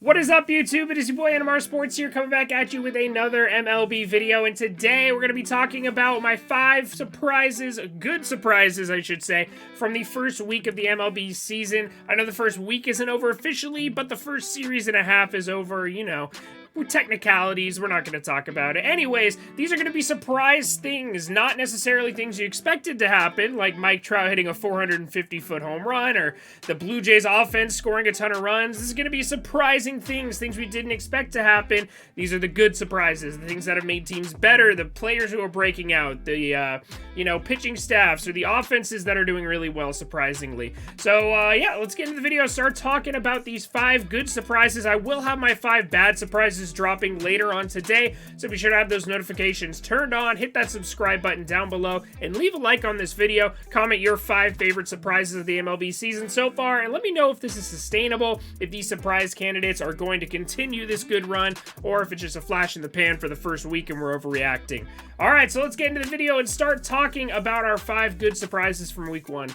What is up, YouTube? It is your boy NMR Sports here, coming back at you with another MLB video, and today we're going to be talking about my 5 surprises, good surprises, I should say, from the first week of the MLB season. I know the first week isn't over officially, but the first series and a half is over, you know. Technicalities, we're not going to talk about it. Anyways, these are going to be surprise things, not necessarily things you expected to happen, like Mike Trout hitting a 450-foot home run, or the Blue Jays offense scoring a ton of runs. This is going to be surprising things we didn't expect to happen. These are the good surprises, the things that have made teams better, the players who are breaking out, the, pitching staffs, or the offenses that are doing really well, surprisingly. So, yeah, let's get into the video, start talking about these 5 good surprises. I will have my 5 bad surprises dropping later on today, so be sure to have those notifications turned on, hit that subscribe button down below, and leave a like on this video. Comment your 5 favorite surprises of the MLB season so far, and let me know if this is sustainable, if these surprise candidates are going to continue this good run, or if it's just a flash in the pan for the first week and we're overreacting. Alright, so let's get into the video and start talking about our 5 good surprises from week 1.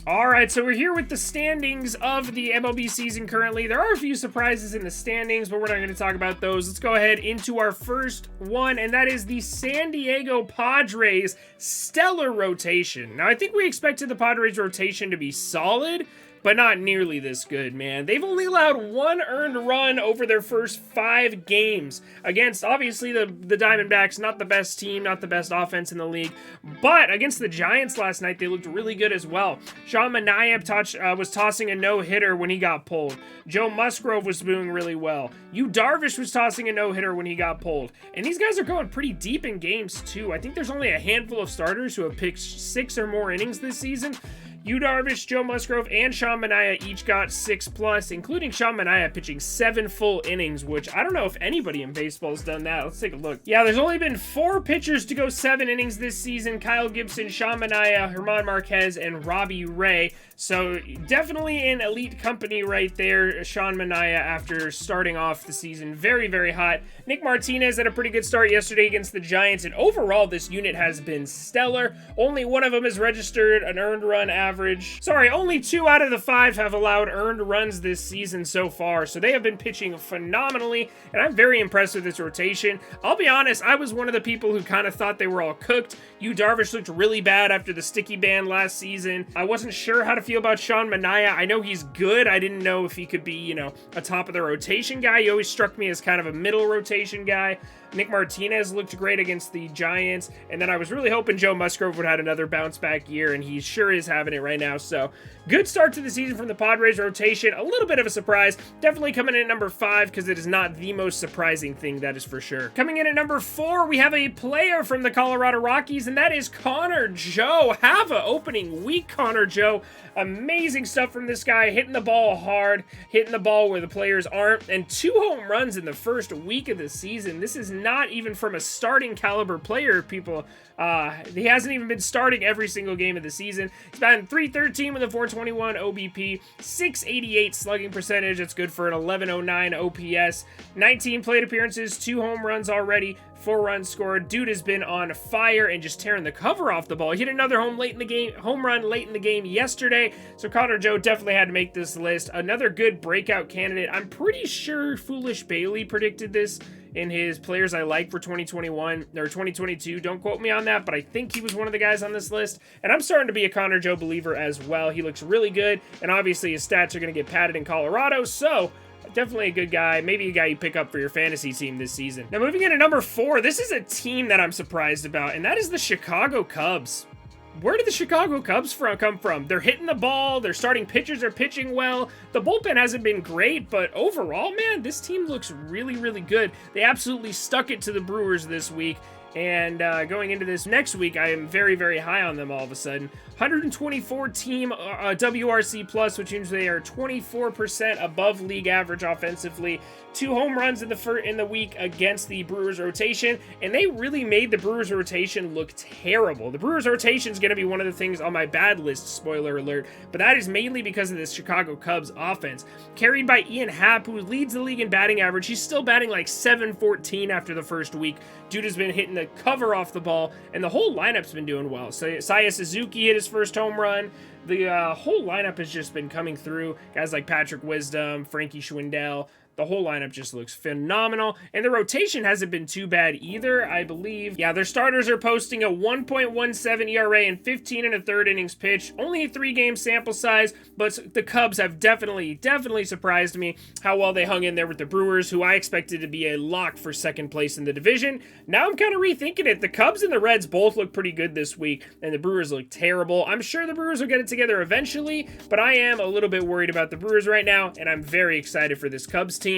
Alright, so we're here with the standings of the MLB season currently. There are a few surprises in the standings, but we're not going to talk about those. Let's go ahead into our first one, and that is the San Diego Padres stellar rotation. Now, I think we expected the Padres rotation to be solid, but not nearly this good, man. They've only allowed 1 earned run over their first 5 games against, obviously, the Diamondbacks. Not the best team, not the best offense in the league, but against the Giants last night, they looked really good as well. Sean Manaea was tossing a no-hitter when he got pulled. Joe Musgrove was doing really well. Yu Darvish was tossing a no-hitter when he got pulled. And these guys are going pretty deep in games, too. I think there's only a handful of starters who have pitched 6 or more innings this season. Yu Darvish, Joe Musgrove, and Sean Manaea each got 6+, including Sean Manaea pitching 7 full innings, which I don't know if anybody in baseball has done that. Let's take a look. Yeah, there's only been 4 pitchers to go 7 innings this season. Kyle Gibson, Sean Manaea, German Marquez, and Robbie Ray. So definitely in elite company right there, Sean Manaea, after starting off the season very, very hot. Nick Martinez had a pretty good start yesterday against the Giants, and overall this unit has been stellar. Only one of them has registered an earned run average. Sorry, only 2 out of the 5 have allowed earned runs this season so far, so they have been pitching phenomenally, and I'm very impressed with this rotation. I'll be honest, I was one of the people who kind of thought they were all cooked. Yu Darvish looked really bad after the sticky ban last season. I wasn't sure how to feel about Sean Manaea. I know he's good. I didn't know if he could be, a top of the rotation guy. He always struck me as kind of a middle rotation guy. Nick Martinez looked great against the Giants, and then I was really hoping Joe Musgrove would have another bounce-back year, and he sure is having it right now. So, good start to the season from the Padres rotation. A little bit of a surprise. Definitely coming in at number 5, because it is not the most surprising thing, that is for sure. Coming in at number 4, we have a player from the Colorado Rockies, and that is Connor Joe. Have a opening week, Connor Joe. Amazing stuff from this guy, hitting the ball hard, hitting the ball where the players aren't, and 2 home runs in the first week of the season. This is not even from a starting caliber player, people. He hasn't even been starting every single game of the season. He's batting .313 with a 421 OBP, .688 slugging percentage. That's good for an 1109 OPS. 19 plate appearances, 2 home runs already, 4 runs scored. Dude has been on fire and just tearing the cover off the ball. He hit another home run late in the game yesterday. So Connor Joe definitely had to make this list. Another good breakout candidate. I'm pretty sure Foolish Bailey predicted this in his players I like for 2021 or 2022. Don't quote me on that, but I think he was one of the guys on this list. And I'm starting to be a Connor Joe believer as well. He looks really good, and obviously his stats are going to get padded in Colorado, so definitely a good guy, maybe a guy you pick up for your fantasy team this season. Now, moving into number 4, this is a team that I'm surprised about, and that is the Chicago Cubs. Where did the Chicago Cubs come from? They're hitting the ball, their starting pitchers are pitching well, the bullpen hasn't been great, but overall, man, this team looks really, really good. They absolutely stuck it to the Brewers this week, and going into this next week, I am very, very high on them all of a sudden. 124 team WRC plus, which means they are 24% above league average offensively. 2 home runs in the week against the Brewers rotation, and they really made the Brewers rotation look terrible. The Brewers rotation is going to be one of the things on my bad list, spoiler alert, but that is mainly because of this Chicago Cubs offense. Carried by Ian Happ, who leads the league in batting average. He's still batting like .714 after the first week. Dude has been hitting the cover off the ball, and the whole lineup's been doing well. So Seiya Suzuki hit his first home run. The whole lineup has just been coming through. Guys like Patrick Wisdom, Frankie Schwindel. The whole lineup just looks phenomenal, and the rotation hasn't been too bad either, I believe. Yeah, their starters are posting a 1.17 ERA and 15 1/3 innings pitched. Only a 3-game sample size, but the Cubs have definitely surprised me how well they hung in there with the Brewers, who I expected to be a lock for second place in the division. Now I'm kind of rethinking it. The Cubs and the Reds both look pretty good this week, and the Brewers look terrible. I'm sure the Brewers will get it together eventually, but I am a little bit worried about the Brewers right now, and I'm very excited for this Cubs team.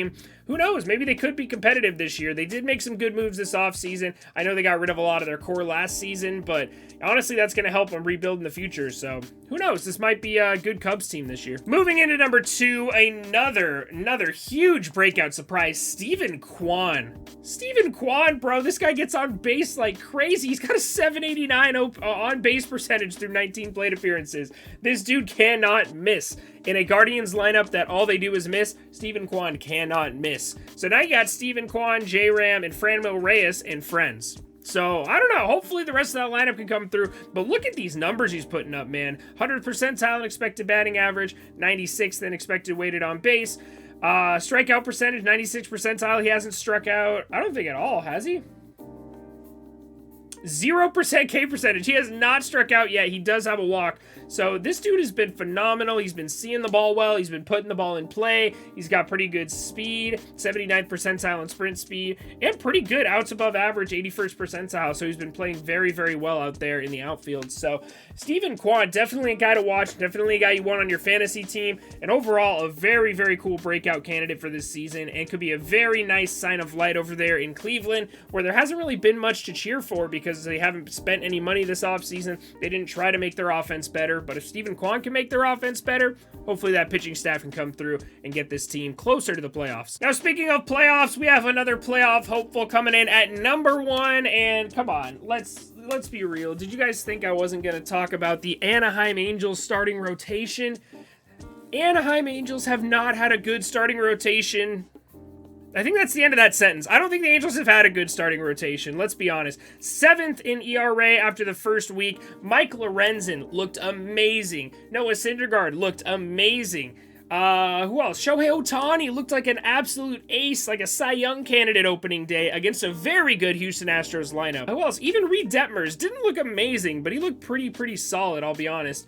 Who knows? Maybe they could be competitive this year. They did make some good moves this offseason. I know they got rid of a lot of their core last season, but honestly, that's going to help them rebuild in the future. So who knows? This might be a good Cubs team this year. Moving into number 2, another huge breakout surprise, Steven Kwan. Steven Kwan, bro, this guy gets on base like crazy. He's got a 789 on base percentage through 19 plate appearances. This dude cannot miss. In a Guardians lineup that all they do is miss, Steven Kwan cannot miss. So now you got Steven Kwan, J-Ram, and Franmil Reyes and friends. So, I don't know. Hopefully the rest of that lineup can come through. But look at these numbers he's putting up, man. 100th percentile in expected batting average, 96th in expected weighted on base. Strikeout percentage, 96th percentile. He hasn't struck out, I don't think at all, has he? 0% K percentage. He has not struck out yet. He does have a walk. So this dude has been phenomenal. He's been seeing the ball well. He's been putting the ball in play. He's got pretty good speed, 79th percentile in sprint speed, and pretty good outs above average, 81st percentile. So he's been playing very, very well out there in the outfield. So Steven Kwan, definitely a guy to watch. Definitely a guy you want on your fantasy team. And overall, a very, very cool breakout candidate for this season, and could be a very nice sign of light over there in Cleveland, where there hasn't really been much to cheer for because they haven't spent any money this offseason. They didn't try to make their offense better. But if Steven Kwan can make their offense better, hopefully that pitching staff can come through and get this team closer to the playoffs. Now, speaking of playoffs, we have another playoff hopeful coming in at number 1. And come on, let's be real. Did you guys think I wasn't going to talk about the Anaheim Angels starting rotation? Anaheim Angels have not had a good starting rotation. I think that's the end of that sentence. I don't think the Angels have had a good starting rotation. Let's be honest. 7th in ERA after the first week. Mike Lorenzen looked amazing. Noah Syndergaard looked amazing. Who else? Shohei Ohtani looked like an absolute ace, like a Cy Young candidate opening day against a very good Houston Astros lineup. Who else? Even Reed Detmers didn't look amazing, but he looked pretty solid, I'll be honest.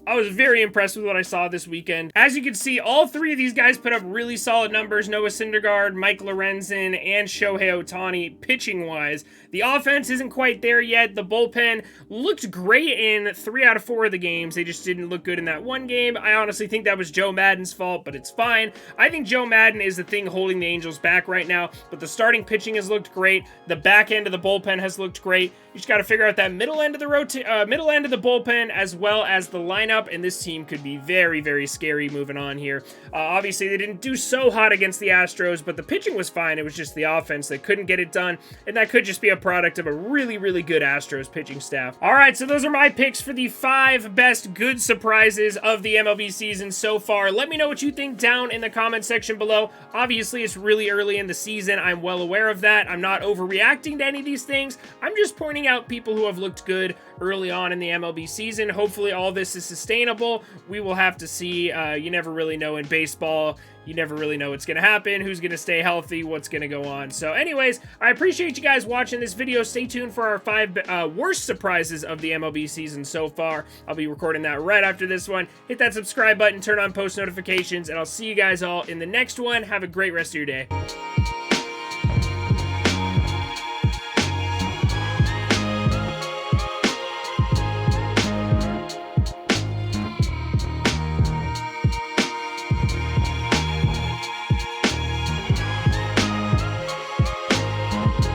I was very impressed with what I saw this weekend. As you can see, all 3 of these guys put up really solid numbers. Noah Syndergaard, Mike Lorenzen, and Shohei Ohtani pitching-wise. The offense isn't quite there yet. The bullpen looked great in 3 out of 4 of the games. They just didn't look good in that one game. I honestly think that was Joe Madden's fault, but it's fine. I think Joe Madden is the thing holding the Angels back right now, but the starting pitching has looked great. The back end of the bullpen has looked great. You just got to figure out that middle end of the bullpen as well as the lineup, and this team could be very scary moving on here. Obviously, they didn't do so hot against the Astros, but the pitching was fine. It was just the offense that couldn't get it done, and that could just be a product of a really good Astros pitching staff. All right, so those are my picks for the 5 best good surprises of the MLB season so far. Let me know what you think down in the comment section below. Obviously, it's really early in the season. I'm well aware of that. I'm not overreacting to any of these things. I'm just pointing out people who have looked good early on in the MLB season. Hopefully all this is sustainable. We will have to see. You never really know in baseball. You never really know what's going to happen, who's going to stay healthy, what's going to go on. So anyways, I appreciate you guys watching this video. Stay tuned for our 5 worst surprises of the MLB season so far. I'll be recording that right after this one. Hit that subscribe button, turn on post notifications, and I'll see you guys all in the next one. Have a great rest of your day.